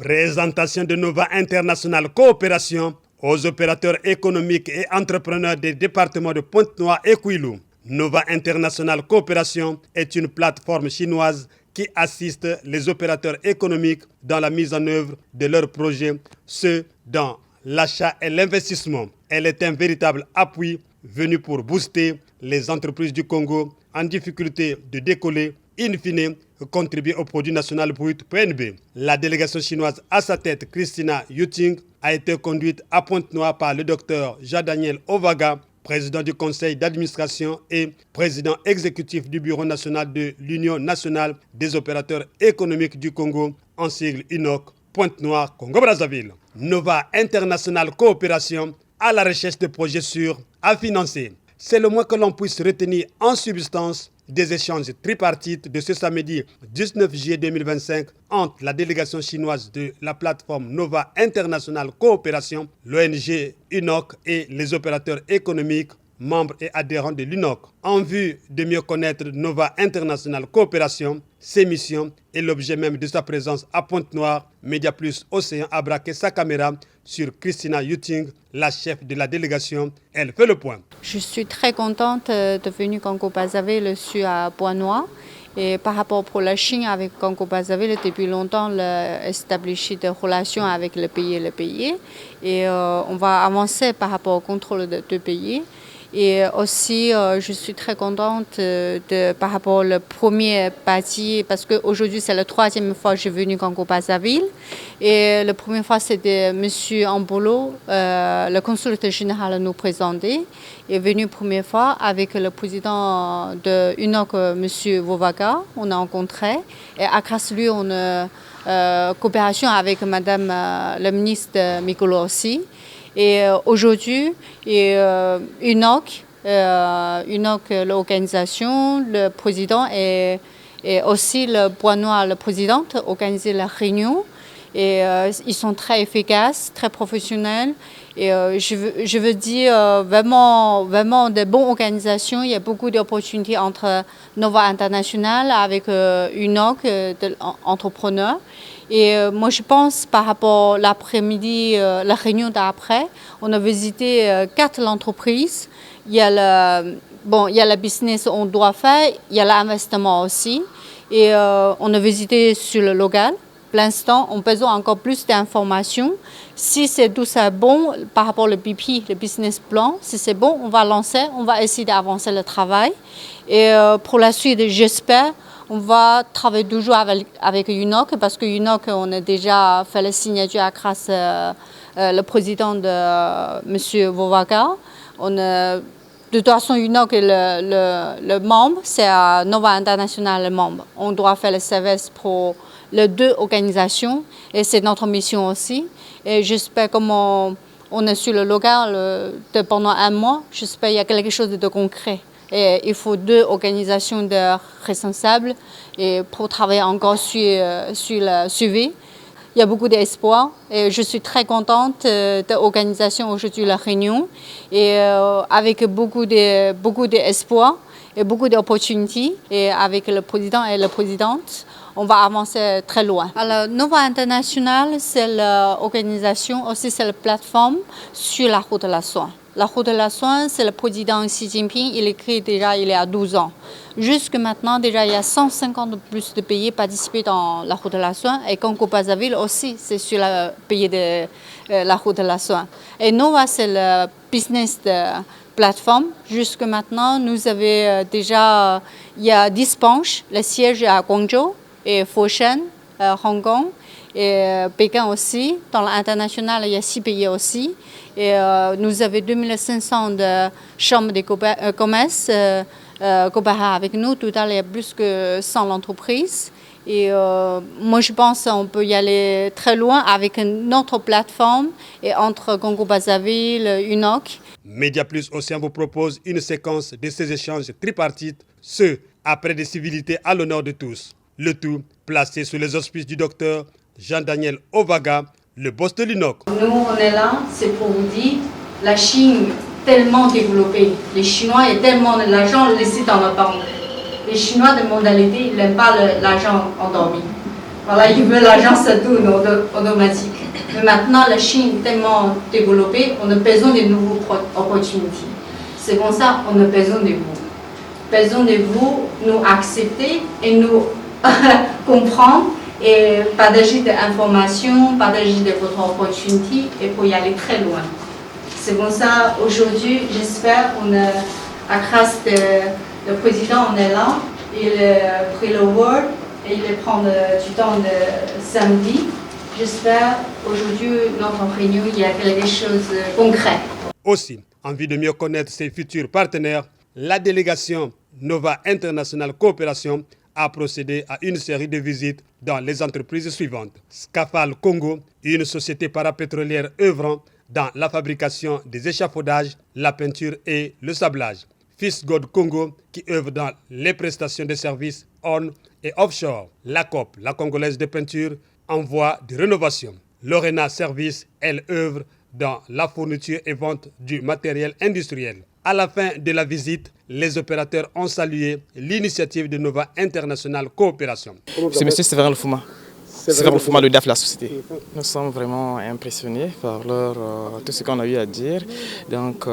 Présentation de Nova International Coopération aux opérateurs économiques et entrepreneurs des départements de Pointe-Noire et Kouilou. Nova International Coopération est une plateforme chinoise qui assiste les opérateurs économiques dans la mise en œuvre de leurs projets, ceux dans l'achat et l'investissement. Elle est un véritable appui venu pour booster les entreprises du Congo en difficulté de décoller, in fine, contribuer au produit national brut PNB. La délégation chinoise à sa tête, Christina Yuting, a été conduite à Pointe-Noire par le docteur Jean-Daniel Ovaga, président du conseil d'administration et président exécutif du bureau national de l'Union nationale des opérateurs économiques du Congo, en sigle UNOC, Pointe-Noire, Congo-Brazzaville. Nova International Coopération à la recherche de projets sûrs à financer. C'est le moins que l'on puisse retenir en substance des échanges tripartites de ce samedi 19 juillet 2025 entre la délégation chinoise de la plateforme Nova International Coopération, l'ONG UNOC et les opérateurs économiques, membres et adhérents de l'UNOC. En vue de mieux connaître Nova International Coopération, ses missions et l'objet même de sa présence à Pointe-Noire, Média Plus Océan a braqué sa caméra sur Christina Yuting, la chef de la délégation. Elle fait le point. Je suis très contente de venir Congo-Brazzaville à Pointe-Noire. Et par rapport pour la Chine avec Congo-Brazzaville, depuis longtemps, établi des relations avec le pays. Et on va avancer par rapport au contrôle de deux pays. Et aussi, je suis très contente par rapport au premier parti, parce qu'aujourd'hui, c'est la troisième fois que je suis venue Congo-Brazzaville. Et la première fois, c'était M. Ambolo, le consul général, nous présenter. Il est venu la première fois avec le président de UNOC, M. Vovaga. On a rencontré. Et à grâce à lui, on a coopération avec Madame la ministre Mikolo aussi. Et aujourd'hui, UNOC, l'organisation, le président et aussi le Pointe-Noire, le président, organisé la réunion. Et ils sont très efficaces, très professionnels. Et je veux dire vraiment de bonnes organisations. Il y a beaucoup d'opportunités entre Nova International avec UNOC, entrepreneurs. Et moi, je pense par rapport à l'après-midi, la réunion d'après, on a visité 4 entreprises. Il y a le business qu'on doit faire, il y a l'investissement aussi. Et on a visité sur le local. Pour l'instant, on a besoin encore plus d'informations. Si c'est tout ça bon par rapport au BP, le business plan, si c'est bon, on va lancer, on va essayer d'avancer le travail. Et pour la suite, j'espère, on va travailler toujours avec UNOC parce que UNOC, on a déjà fait la signature grâce le président de M. Vovaga. De toute façon, UNOC est le membre, c'est Nova International le membre. On doit faire le service pour les 2 organisations et c'est notre mission aussi. Et j'espère comme on est sur le local pendant 1 mois, j'espère qu'il y a quelque chose de concret. Et il faut 2 organisations de responsables et pour travailler encore sur le suivi. Il y a beaucoup d'espoir et je suis très contente de l'organisation aujourd'hui la réunion et avec beaucoup d'espoir et beaucoup d'opportunités et avec le président et la présidente. On va avancer très loin. Alors, Nova International, c'est l'organisation, aussi c'est la plateforme sur la route de la soie. La route de la soie, c'est le président Xi Jinping, il écrit déjà il y a 12 ans. Jusque maintenant, déjà, il y a 150 plus de pays participés dans la route de la soie. Et Congo-Brazzaville aussi, c'est sur le pays de la route de la soie. Et Nova, c'est le business de plateforme. Jusque maintenant, nous avons déjà, il y a 10 branches. Le siège est à Guangzhou et Foshan, Hong Kong et Pékin aussi. Dans l'international, il y a 6 pays aussi. Et nous avons 2500 de chambres de commerce coopérées avec nous. Tout à l'heure, il y a plus que 100 entreprises. Et moi, je pense qu'on peut y aller très loin avec notre plateforme et entre Congo-Brazzaville, UNOC. Média Plus Océan vous propose une séquence de ces échanges tripartites, ce après des civilités à l'honneur de tous. Le tout placé sous les auspices du docteur Jean-Daniel Ovaga, le boss de l'UNOC. Nous, on est là, c'est pour vous dire, la Chine tellement développée. Les Chinois ont tellement l'argent laissé dans la banque. Les Chinois de modalité, ils n'aiment pas l'argent endormi. Voilà, ils veulent l'argent, c'est tout automatique. Mais maintenant, la Chine est tellement développée, on a besoin de nouvelles opportunités. C'est pour ça qu'on a besoin de vous. Besoin de vous, nous accepter et nous comprendre et partager des informations, partager de votre opportunité et pour y aller très loin. C'est pour ça, aujourd'hui, j'espère à grâce du président, on est là, il a pris le word et il va prendre du temps de samedi. J'espère aujourd'hui, notre réunion, il y a quelque chose de concret. Aussi, en vue de mieux connaître ses futurs partenaires, la délégation Nova International Coopération a procédé à une série de visites dans les entreprises suivantes. Scafal Congo, une société parapétrolière œuvrant dans la fabrication des échafaudages, la peinture et le sablage. Fisgod Congo, qui œuvre dans les prestations de services on et offshore. La COP, la Congolaise de peinture, en voie de rénovation. Lorena Service, elle œuvre dans la fourniture et vente du matériel industriel. À la fin de la visite, les opérateurs ont salué l'initiative de Nova International Coopération. C'est M. Séverin Lfouma. Séverin Lfouma, le DAF de la société. Nous sommes vraiment impressionnés par tout ce qu'on a eu à dire. Donc,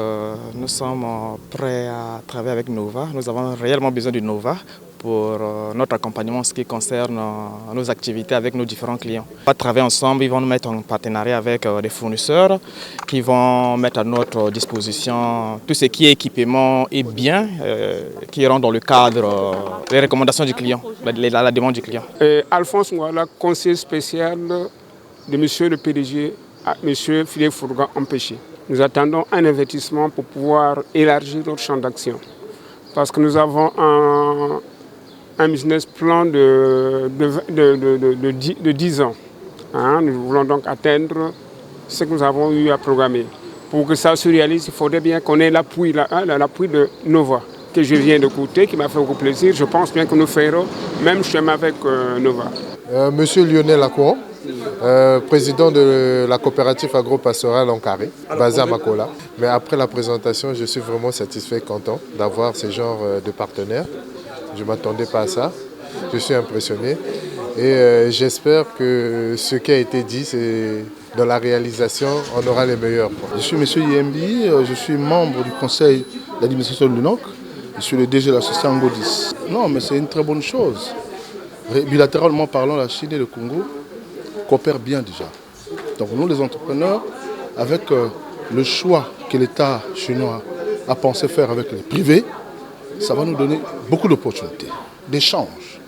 nous sommes prêts à travailler avec Nova. Nous avons réellement besoin de Nova pour notre accompagnement en ce qui concerne nos activités avec nos différents clients. On va travailler ensemble, ils vont nous mettre en partenariat avec des fournisseurs qui vont mettre à notre disposition tout ce qui est équipement et biens qui iront dans le cadre des recommandations du client, la demande du client. Alphonse Ngouala, conseiller spécial de M. le PDG, M. Philippe Fourgan empêché. Nous attendons un investissement pour pouvoir élargir notre champ d'action. Parce que nous avons un business plan de 10 ans. Nous voulons donc atteindre ce que nous avons eu à programmer. Pour que ça se réalise, il faudrait bien qu'on ait l'appui de Nova, que je viens d'écouter, qui m'a fait beaucoup plaisir. Je pense bien que nous ferons même chemin avec Nova. Monsieur Lionel Lacouan, président de la coopérative agro-pastorale en Carré, basée à Makola. Mais après la présentation, je suis vraiment satisfait, content d'avoir ce genre de partenaires. Je ne m'attendais pas à ça. Je suis impressionné. Et j'espère que ce qui a été dit, c'est dans la réalisation, on aura les meilleurs. Je suis M. Yembi, je suis membre du conseil d'administration de l'UNOC. Je suis le DG de la société Angodis. Non, mais c'est une très bonne chose. Bilatéralement parlant, la Chine et le Congo coopèrent bien déjà. Donc nous, les entrepreneurs, avec le choix que l'État chinois a pensé faire avec les privés, ça va nous donner beaucoup d'opportunités, d'échanges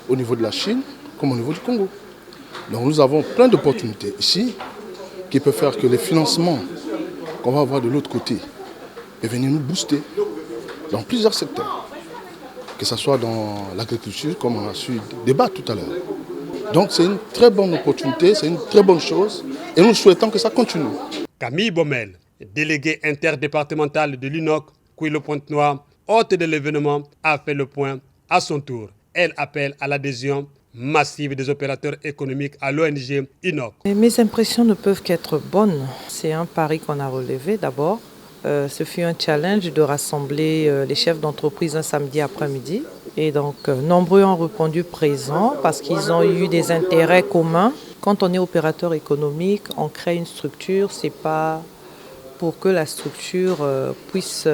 au niveau de la Chine comme au niveau du Congo. Donc nous avons plein d'opportunités ici qui peuvent faire que les financements qu'on va avoir de l'autre côté peuvent venir nous booster dans plusieurs secteurs, que ce soit dans l'agriculture comme on a su débattre tout à l'heure. Donc c'est une très bonne opportunité, c'est une très bonne chose et nous souhaitons que ça continue. Camille Baumel, déléguée interdépartementale de l'UNOC, Kouilo-Pointe-Noire, hôte de l'événement, a fait le point à son tour. Elle appelle à l'adhésion massive des opérateurs économiques à l'ONG UNOC. Mes impressions ne peuvent qu'être bonnes. C'est un pari qu'on a relevé d'abord. Ce fut un challenge de rassembler les chefs d'entreprise un samedi après-midi. Et donc, nombreux ont répondu présents parce qu'ils ont eu des intérêts communs. Quand on est opérateur économique, on crée une structure, c'est pas pour que la structure puisse,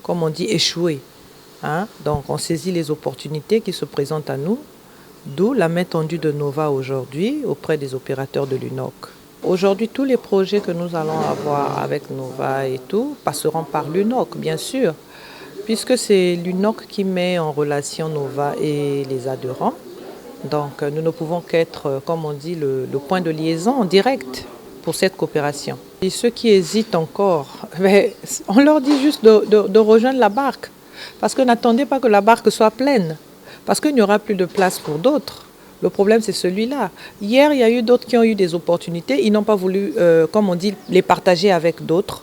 comme on dit, échouer. Donc, on saisit les opportunités qui se présentent à nous, d'où la main tendue de Nova aujourd'hui auprès des opérateurs de l'UNOC. Aujourd'hui, tous les projets que nous allons avoir avec Nova et tout passeront par l'UNOC, bien sûr, puisque c'est l'UNOC qui met en relation Nova et les adhérents. Donc, nous ne pouvons qu'être, comme on dit, le point de liaison en direct pour cette coopération. Et ceux qui hésitent encore, on leur dit juste de rejoindre la barque, parce que n'attendez pas que la barque soit pleine, parce qu'il n'y aura plus de place pour d'autres. Le problème, c'est celui-là. Hier, il y a eu d'autres qui ont eu des opportunités. Ils n'ont pas voulu, comme on dit, les partager avec d'autres.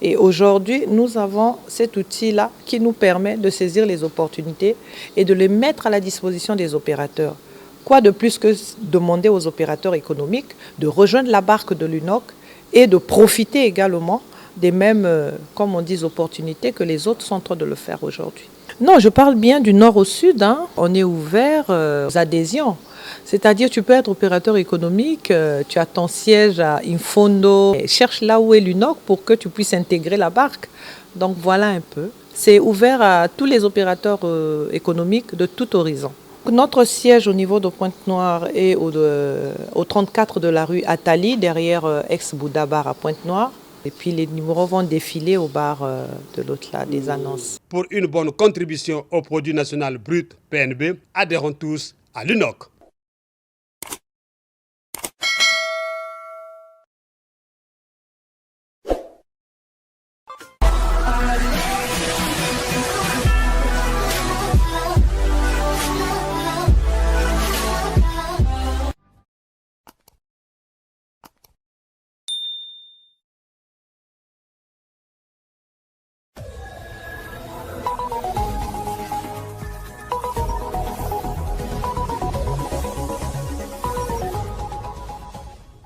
Et aujourd'hui, nous avons cet outil-là qui nous permet de saisir les opportunités et de les mettre à la disposition des opérateurs. Quoi de plus que demander aux opérateurs économiques de rejoindre la barque de l'UNOC et de profiter également des mêmes, comme on dit, opportunités que les autres sont en train de le faire aujourd'hui. Non, je parle bien du nord au sud. On est ouvert aux adhésions. C'est-à-dire, tu peux être opérateur économique, tu as ton siège à Infondo, cherche là où est l'UNOC pour que tu puisses intégrer la barque. Donc voilà un peu. C'est ouvert à tous les opérateurs économiques de tout horizon. Notre siège au niveau de Pointe-Noire est au 34 de la rue Attali, derrière ex-Bouddha Bar à Pointe-Noire. Et puis les numéros vont défiler au bar de l'autre là, des annonces. Pour une bonne contribution au produit national brut, PNB, adhérons tous à l'UNOC.